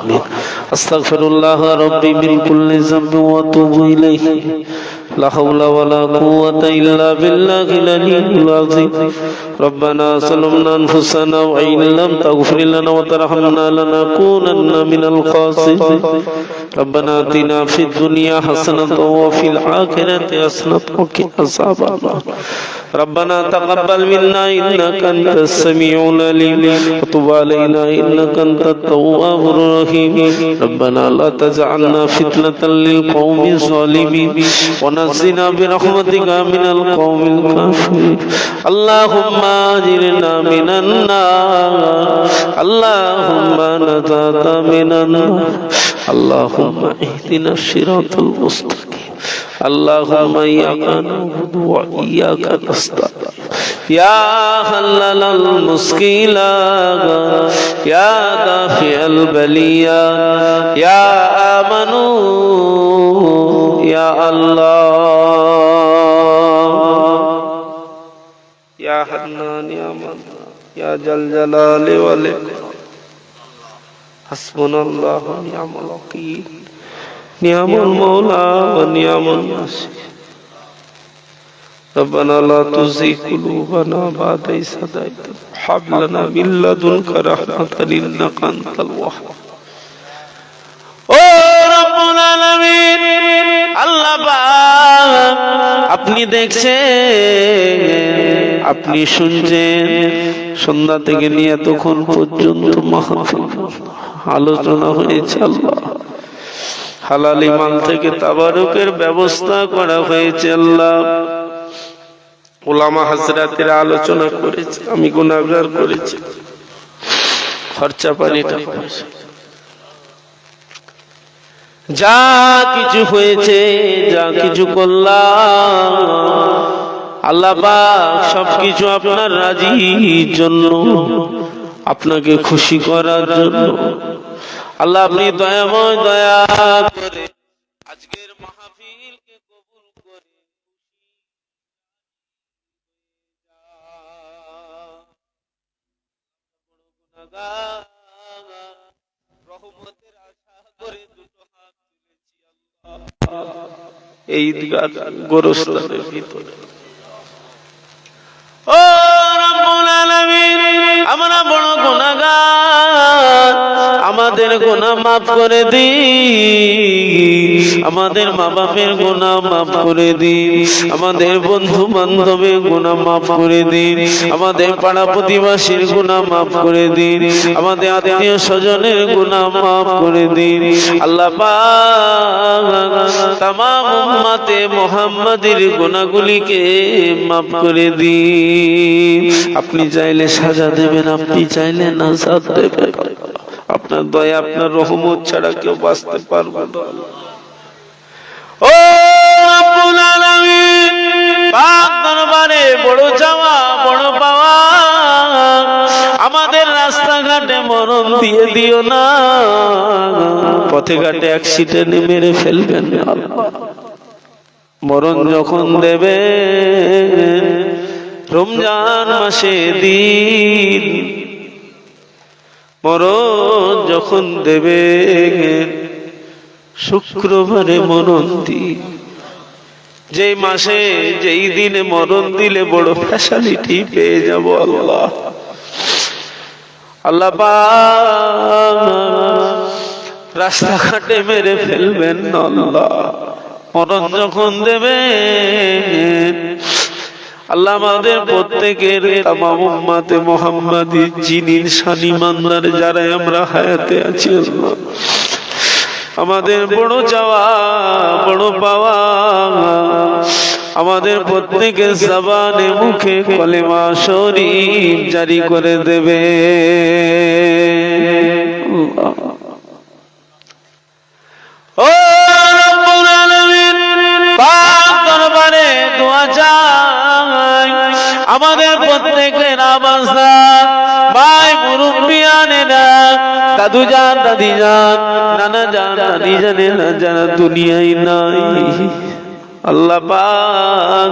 آمين أستغفر الله ربي من كل ذنب وأتوب إليه لا حول ولا قوة إلا بالله العلي العظيم ربنا ظلمنا أنفسنا وإن لم تغفر لنا وترحمنا لنكونن من الخاسرين ربنا آتنا في الدنيا حسنة وفي الآخرة حسنة وقنا عذاب النار ربنا تقبل منا إنك أنت السميع العليم وتب علينا إنك أنت التواب الرحيم ربنا لا تجعلنا فتنة للقوم الظالمين ونجنا برحمتك من القوم الكافرين اللهم أجرنا من النار اللهم نجاة من النار اللهم اهدنا الصراط المستقيم اللهم إياك نعبد وإياك نستعين يا حلال المشكلة يا دافع البليات يا آمن يا الله يا حنان يا منان يا ذا الجلال والإكرام حسبنا الله ونعم الوكيل نعم المولى ونعم النصير ربنا لا تزغ قلوبنا بعد إذ هديتنا وهب لنا من لدنك رحمة إنك أنت الوهاب ও রব্বুল আলামিন আল্লাহ পাক আপনি দেখছেন আপনি শুনছেন সন্ধ্যা থেকে নিয়ে তখন পর্যন্ত মাহফিল আলোচনা হয়েছে আল্লাহ হালালি মাল থেকে তাবারুকের ব্যবস্থা করা হয়েছে আল্লাহ উলামা হযরতের আলোচনা করেছে আমি গুনাহগার করেছি খরচা পানিটা যা কিছু হয়েছে যা কিছু করলাম আল্লাহ পাক সবকিছু আপনার রাজির জন্য আপনাকে খুশি করার জন্য আল্লাহ আপনি দয়াময় দয়া করে আজকের মাহফিলকে কবুল করে রহমতের আশা করে দুটো হাত তুলেছি আল্লাহ এই গোরস্থানের ভিতরে ও রব্বুল আলামিন আমরা বড় গুনাহগার আমাদের গুনাহ মাফ করে দিন আমাদের মা বাপের গুনাহ মাফ করে দিন আমাদের বন্ধু বান্ধবের গুনাহ মাফ করে দিন আমাদের পাড়া প্রতিবেশীর গুনাহ মাফ করে দিন আমাদের আত্মীয় স্বজনের গুনাহ মাফ করে দিন আল্লাহ পাক तमाम উম্মতে মুহাম্মাদের গুনাহগুলিকে মাফ করে দিন আপনি চাইলে সাজা দেবেন আপনি চাইলে নাজাত দেবেন আপনার দয়া আপনার রহমত ছাড়া কেউ বাঁচতে পারবে না ও রব্বুল আলামিন পাক দরবারে বড় চাওয়া বড় পাওয়া আমাদের রাস্তাঘাটে মরণ দিয়ে দিও না পথে ঘাটে অ্যাক্সিডেন্টে মেরে ফেলবেন আল্লাহ মরণ যখন দেবে রমজান মাসে দিন মরণ যখন দেবে শুক্রবারে মরণ দিন যে মাসে যেই দিনে মরণ দিলে বড় ফ্যাসিলিটি পেয়ে যাব আল্লাহ আল্লাহ পাক রাস্তাঘাটে মেরে ফেলবেন আল্লাহ মরণ যখন দেবে আল্লাহ আমাদের প্রত্যেকের তামাম উম্মতে মুহাম্মাদি জিনির শানি মানদার যারা আমরা হায়াতে আছি আল্লাহ আমাদের বড় চাওয়া বড় পাওয়া আমাদের প্রত্যেকের জবানে মুখে কলেমা শরীফ জারি করে দেবে ও রব্বুল আলামিন পাক দরবারে দোয়া চাই আমাদের প্রত্যেকের আবাসার ভাই মুরব্বিয়ানেরা দাদু জান দাদি জান নানা জান নানি জানেরা যারা দুনিয়ায় নাই আল্লাহ পাক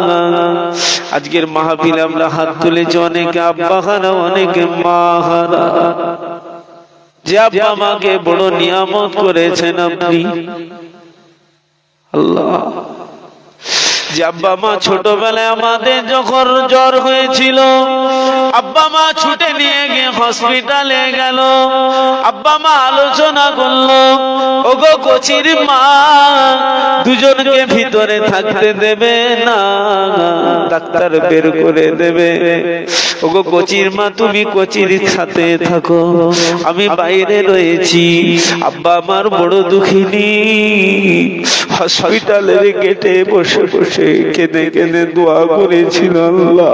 আজকের মাহফিলে আমরা হাত তুলেছি অনেকে আব্বা হারা অনেকে মা হারা যে আব্বা মাকে বড় নিয়ামত করেছেন আপনি আল্লাহ। যে আব্বা মা ছোটবেলায় আমাদের যখন জ্বর হয়েছিল, আব্বা মা ছুটে নিয়ে গিয়ে হসপিটালে গেল, আব্বা মা আলোচনা করলো, ওগো কচির মা, দুজনকে ভিতরে থাকতে দেবে না, ডাক্তার বের করে দেবে। ওগো কচির মা, তুমি কচির সাথে থাকো, আমি বাইরে রয়েছি। আব্বা আমার বড় দুঃখিনী, হসপিটালের গেটে বসে বসে কেঁদে কেঁদে দোয়া করেছিল, আল্লাহ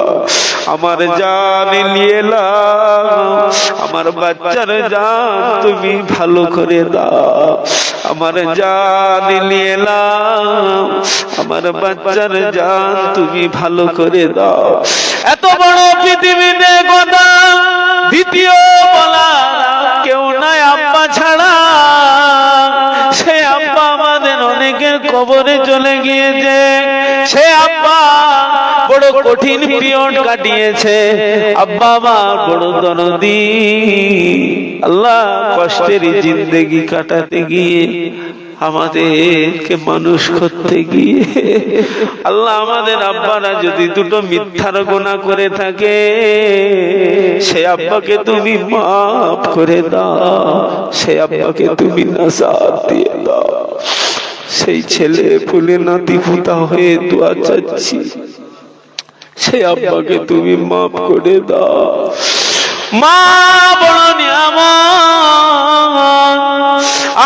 আমার জান নিয়ে নাও, আমার বাচ্চার জান তুমি ভালো করে দাও, আমার জান নিয়ে নাও, আমার বাচ্চার জান তুমি ভালো করে দাও। এত বড় পৃথিবীতে কথা দ্বিতীয় বলা কেউ নাই আব্বা ছাড়া। সে আব্বা আমাদের অনেকের কবরে চলে গিয়েছে, সে আব্বা বড় কঠিন পিরিয়ড কাটিয়েছে, আব্বা আমার বড় দরদি। আল্লাহ কষ্টের জিন্দেগি কাটাতে গিয়ে, আমাদেরকে মানুষ করতে গিয়ে, আল্লাহ আমাদের আব্বারা যদি দুটো মিথ্যার গুনাহ করে থাকে, সে আব্বাকে তুমি মাফ করে দাও, সে আব্বাকে তুমি নাজাত দিয়ে দাও। সেই ছেলে ফুলে নাতি পুতা হয়ে দোয়া চাচ্ছি, সে আব্বাকে তুমি মাফ করে দাও। মা বড় নিয়ামত,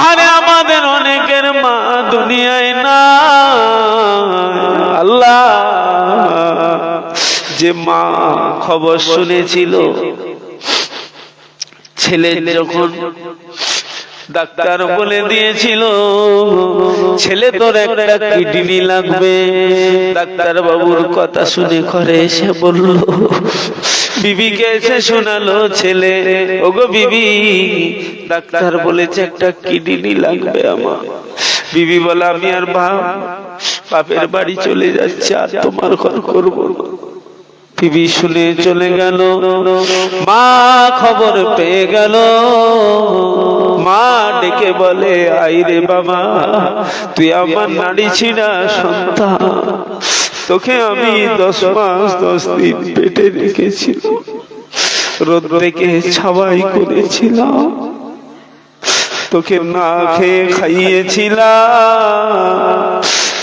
আরে আমাদের অনেকের মা দুনিয়ায় না। আল্লাহ যে মা খবর শুনেছিল ছেলে যখন ডাক্তার বলে দিয়েছিল ছেলে তোর একটা কিডনি লাগবে, ডাক্তার বাবুর কথা শুনে ঘরে এসে বলল, বিবিকে এসে শোনালো ছেলে, ওগো বিবি, ডাক্তার বলেছে একটা কিডনি লাগবে আমার। বিবি বলে, আমি আর বাপের বাড়ি চলে যাচ্ছি, আর তোমার ঘর করবো না। বিবি শুনে চলে গেল, মা খবর পেয়ে গেল, মা ডেকে বলে, আইরে বাবা, তুই আমার নাড়ি ছিঁড়া সন্তান, তোকে আমি 10 মাস 10 দিন পেটে রেখেছিলাম, রোদ থেকে ছাওয়াই করেছিলাম, তোকে না খেয়ে খাইয়েছিলাম,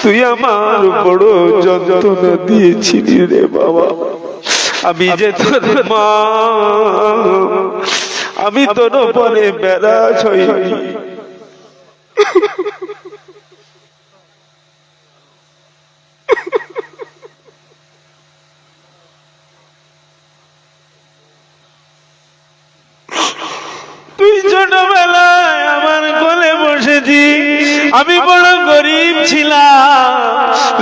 তুই আমার বড় যন্ত্রণা দিয়েছিলি রে বাবা। আমি যে তোর মা, আমি তোর উপরে বেড়া ছড়ি, তুই ছোটবেলায় আমার কোলে বসেছি, আমি বড় গরিব ছিলাম,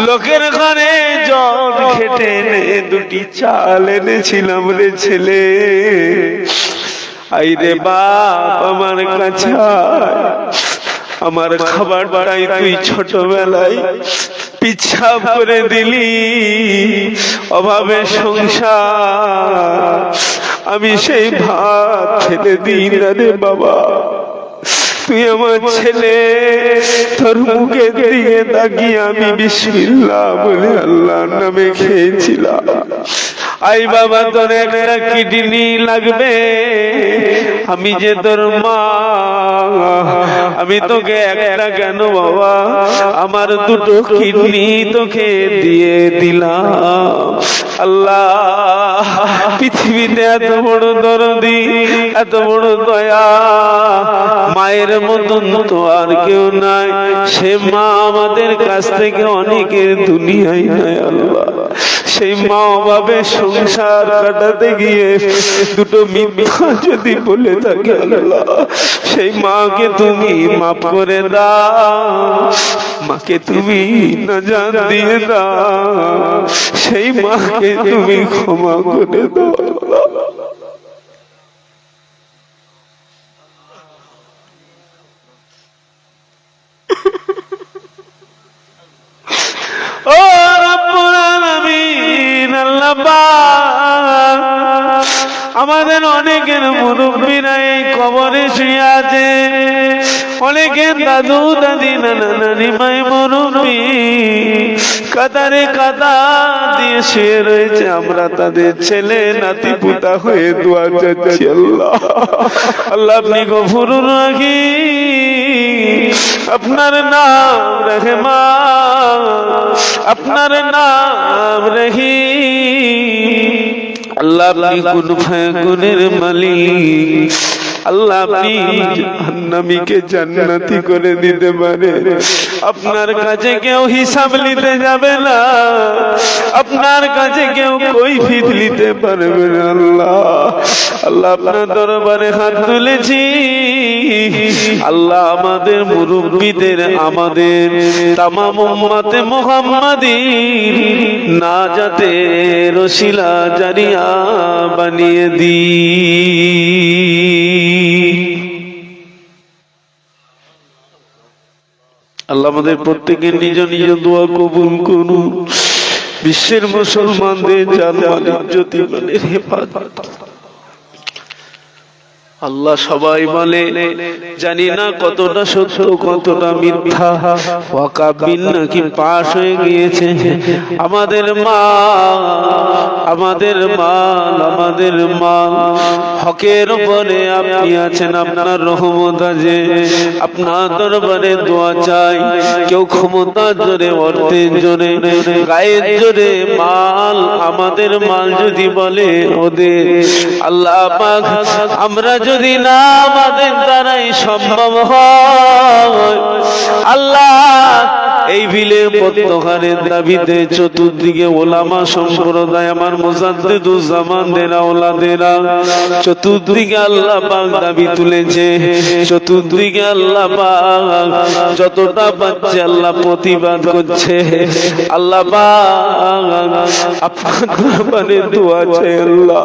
লোকের ঘরে জল খেটে এনে 2টি চাল এনেছিলাম রে ছেলে। আইরে বাপ আমার কাছে, আমার খাবারটাই তুই ছোটবেলায় পিছাব করে দিলি, অভাবে সংসার, আমি সেই ভাত খেতে দিই না রে বাবা। তুই আমার ছেলে, তোর মুখে দিকে তাকিয়ে আমি বিসমিল্লাহ বলে আল্লাহর নামে খেয়েছিলাম। আই বাবা, তোর একটা কিডনি লাগবে, আমি যে তোর মা, আমি তোকে একটা কেন বাবা, আমার 2টো কিডনি তোকে দিয়ে দিলাম। আল্লাহ পৃথিবীতে এত বড় দরদি, এত বড় দয়া, মায়ের মতন তো আর কেউ নাই। সে মা আমাদের কাছ থেকে অনেকের দুনিয়ায় নাই আল্লাহ। সেই মা অভাবে সংসার কাটাতে গিয়ে 2টো মিথ্যা যদি বলে থাকে আল্লাহ, সেই মাকে তুমি মাফ করে দাও, মাকে তুমি নাজাত দিয়ে দাও, সেই মাকে তুমি ক্ষমা করে দাও আল্লাহ। ও রব্বুল আলামিন, আল্লাহ পাক আমাদের অনেকের মুরব্বীরা এই কবরে শুয়ে আছে, অনেকের দাদু দাদি নানা নানি মাই মুরব্বী কাতারে কাতার দিয়ে শুয়ে রয়েছে। আমরা তাদের ছেলে নাতি পুতা হয়ে দোয়া চাচ্ছি। আল্লাহ আল্লাহ আপনি গফুরুর রহিম, আপনার নাম রহমান, আপনার নাম রহিম। আল্লাহ আপনি কুন ফায়াকুনের মালিক। আল্লাহ আপনি জাহান্নামীকে জান্নাতি করে দিতে পারে। আপনার কাছে কেউ হিসাব নিতে যাবে না, আপনার কাছে কেউ কৈফিয়ত নিতে পারবে না। আল্লাহ আল্লাহ আপনার দরবারে হাত তুলেছি। আল্লাহ আমাদের মুরব্বিদের, আমাদের তামাম উম্মতে মুহাম্মাদীর নাজাতের ওসিলা জারিয়া বানিয়ে দি। আল্লাহ আমাদের প্রত্যেকের নিজ নিজ দোয়া কবুল করুন। বিশ্বের মুসলমানদের জান মাল ইজ্জত ইমানের হেফাজত। আল্লাহ সবাই বলে, জানি না কতটা সত্য কতটা মিথ্যা, ওয়াকাবিল নাকি পাশ হয়ে গিয়েছে। আমাদের মা, আমাদের মাল, আমাদের মাল হকের উপরে আপনি আছেন, আপনার রহমত আছে। আপনার দরবারে দোয়া চাই। কেউ ক্ষমতার জোরে, অর্থের জোরে, গায়ের জোরে মাল, আমাদের মাল যদি বলে ওদের, আল্লাহ পাক আমরা যদি না আমাদের দ্বারাই সম্ভব হয়, আল্লাহ এই বিলে প্রত্যহারের দাবিতে চতুর্দিকে ওলামা সম্প্রদায়, আমার মুজাদ্দিদুজ্জামানদের আওলাদেরা চতুর্দিকে আল্লাহ পাক দাবি তুলেছে। চতুর্দিকে আল্লাহ পাক যতটা পাচ্ছে আল্লাহ প্রতিবাদ করছে। আল্লাহ পাক আপনার দরবারে দোয়া চাই। আল্লাহ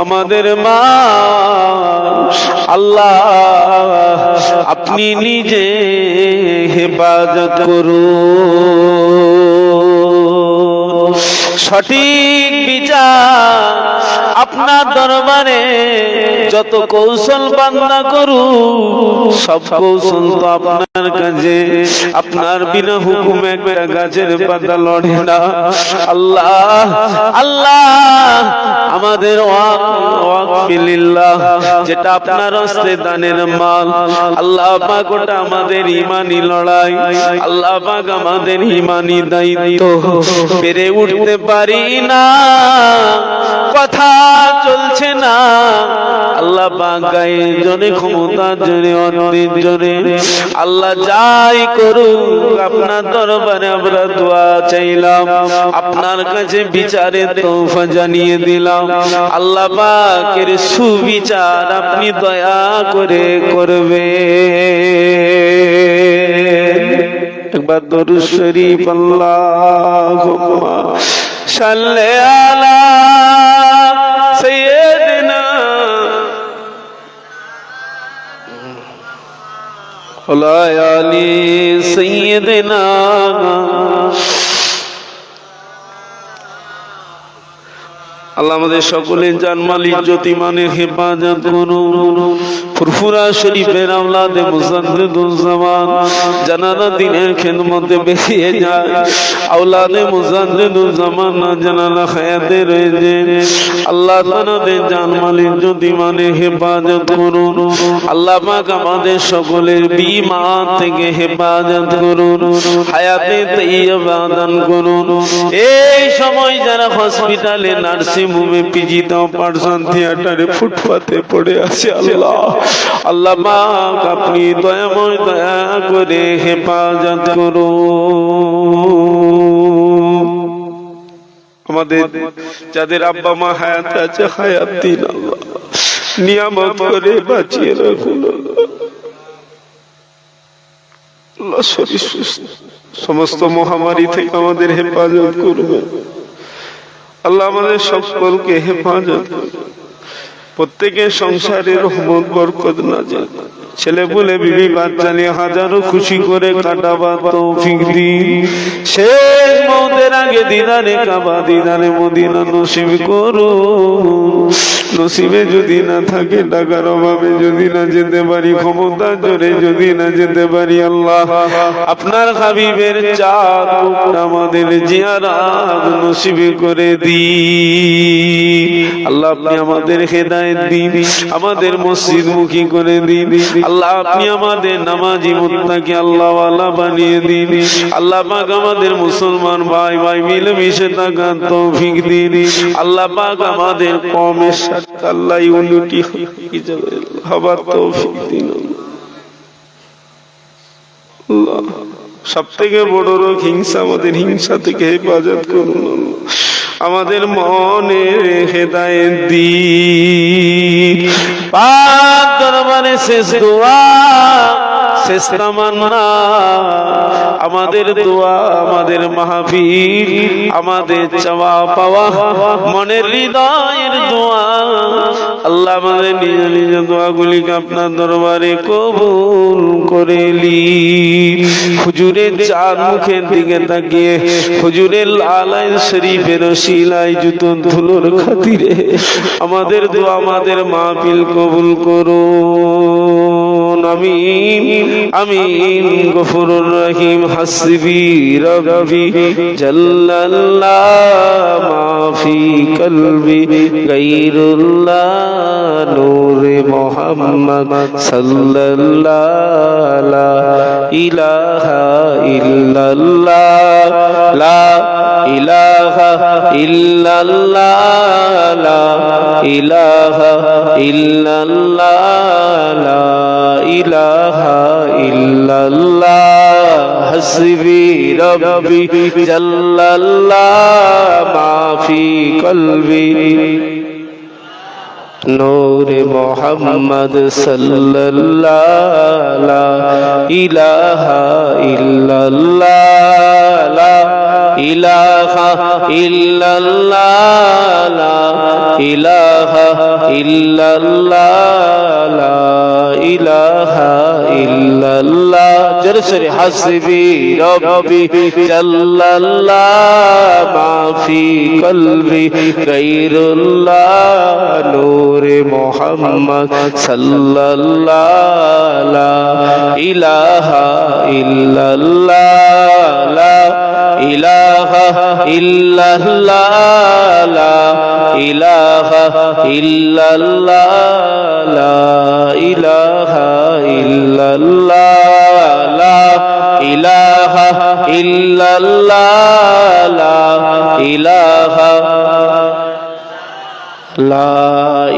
আমাদের মা, আল্লাহ আপনি নিজে হেফাজত করুন। সঠিক বিচার আপনার দরবারে যত কৌশল বান্দা করু, সব কৌশল তো আপনার কাছে। আপনার বিনা হুকুমে একটা গাছের পাতা লড়ে না। আল্লাহ আল্লাহ আমাদের ওয়াকফিলিল্লাহ, যেটা আপনার হস্তে দানের মাল, আল্লাহ পাক ওটা আমাদের ঈমানি লড়াই। আল্লাহ পাক আমাদের ঈমানি দায়িত্ব পেরে উঠতে পারি না, কথা চলছে না। আল্লাহ পাক গায়ের জোরে, ক্ষমতার জোরে, অর্থের জোরে, আল্লাহ যাই করুক আপনার দরবারে আমরা দোয়া চাইলাম। আপনার কাছে বিচারের তৌফা জানিয়ে দিলাম। আল্লাহ পাকের সুবিচার আপনি দয়া করে করবে। একবার দরুদ শরীফ আল্লাহুম্মা সাল্লি আলা সাইয়্যিদিনা ওয়া আলি সাইয়্যিদিনা। আল্লাহ আমাদের সকলের জানমাল ইজ্জত ইমানের হেফাজত করুন। ফুরফুরা শরীফের আওলাদে মুজাদ্দিদুজ্জামান জানারা দিনের খেদমতে বেরিয়ে যায়। আওলাদে মুজাদ্দিদুজ্জামান না জানারা হায়াতে রয়েছে। আল্লাহ তাআলাদের জানমাল ইজ্জত ইমানের হেফাজত করুন। আল্লাহ পাক আমাদের সকলের বিমান থেকে হেফাজত করুন, হায়াতে তাইয়্যিবা দান করুন। এই সময় যারা হসপিটালে, নার্সিং হোমে, পিজিতে, অপারেশন থিয়েটারে, ফুটপাতে পড়ে আছে, আল্লাহ আল্লাহ পাক আপনি দয়াময় দয়া করে হেফাজত করুন। আমাদের যাদের আব্বা মা হায়াত আছে, হায়াত দিন আল্লাহ, নিয়ামত করে বাঁচিয়ে রাখুন। আল্লাহ শরীর সুস্থ, সমস্ত মহামারী থেকে আমাদের হেফাজত করবেন। আল্লাহ আমাদের সকলকে হেফাজত করুন। প্রত্যেকের সংসারে রহমত বরকত নাযিল, ছেলে বলে বিবি বাচ্চা নিয়ে হাজারো খুশি করে কাটাবার তৌফিক দিন। শেষ মওতের আগে দিদারে কাবা, দিদারে মদিনা নসিব করুন। নসিবে যদি না থাকে, টাকার অভাবে যদি না যেতে পারি, ক্ষমতার জোরে যদি না যেতে পারি, আল্লাহ আপনার হাবিবের চাঁদ মুখটা আমাদের জিয়ারত নসিবে করে দিন। আল্লাহ আপনি আমাদের হেদায়েত দিন, আমাদের মসজিদ মুখী করে দিন। আল্লাহ আপনি আমাদের নামাজি মুত্তাকি আল্লাহ ওয়ালা বানিয়ে দিন। আল্লাহ পাক আমাদের মুসলমান ভাই ভাই মিলেমিশে থাকার তৌফিক দিন। আল্লাহ পাক আমাদের কওমের সাথে আল্লাহ ইউনিটি হবার তৌফিক দিন। আল্লাহ সব থেকে বড় রোগ হিংসা, আমাদের হিংসা থেকে হেফাজত করুন। আমাদের মনের হেদায়েত দিন। পাক দরবারে শেষ দোয়া, শেষ তামান্না, আমাদের দোয়া, আমাদের মাহফিল, আমাদের চাওয়া পাওয়া, মনের হৃদয়ের দোয়া, আল্লাহ আমাদের নিজ নিজ দোয়াগুলিকে আপনার দরবারে কবুল করে নিন। হুজুরের চাঁদ মুখের দিকে তাকিয়ে হুজুরের লালাইন শরীফের শিলায় জুতো ধুলোর খাতিরে আমাদের দোয়া, আমাদের মাহফিল কবুল করুন। আমিন আমিন। গফুরুর রহিম। হাসবি রব্বি জাল্লাল্লাহ মাফি কলবি গায়রুল্লাহ নূরে মুহাম্মদ সাল্লাল্লাহ লা ইলাহা ইল্লাল্লাহ লা ইলাহা ইল্লাল্লাহ লা ইলাহা ইল্লাল্লাহ লা ইলাহা ইল্লাল্লাহ। হাসবি রব্বি জাল্লাল্লাহ মাফি কলবি নূরে মুহাম্মদ সাল্লাল্লাহ লা ইলাহা ইল্লাল্লাহ লা ইলাহা ইল্লাল্লাহ লা ইলাহা ইল্লাল্লাহ লা ইলাহা ইল্লাল্লাহ। জরসরে হাসবি রব্বি জাল্লাল্লাহ মাফি কলবি গায়রুল্লাহ নূরে মুহাম্মদ সাল্লাল্লাহ লা ইলাহা ইল্লাল্লাহ লা ইলাহা ইল্লাল্লাহ লা ইলাহা ইল্লাল্লাহ লা ইলাহা ইল্লাল্লাহ লা ইলাহা ইল্লাল্লাহ লা ইলাহা লা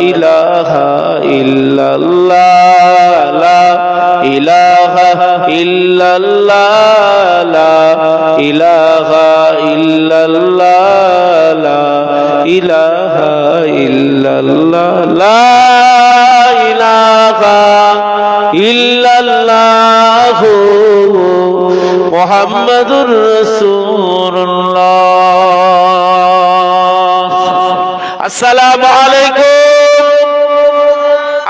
ইলাহা ইল্লাল্লাহ লা ইলাহা ইল্লাল্লাহ লা ইলাহা ইল্লাল্লাহ লা ইলাহা ইল্লাল্লাহ লা ইলাহা ইল্লাল্লাহ মুহাম্মাদুর রাসূলুল্লাহ। আসসালামু আলাইকুম।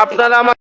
আপনারা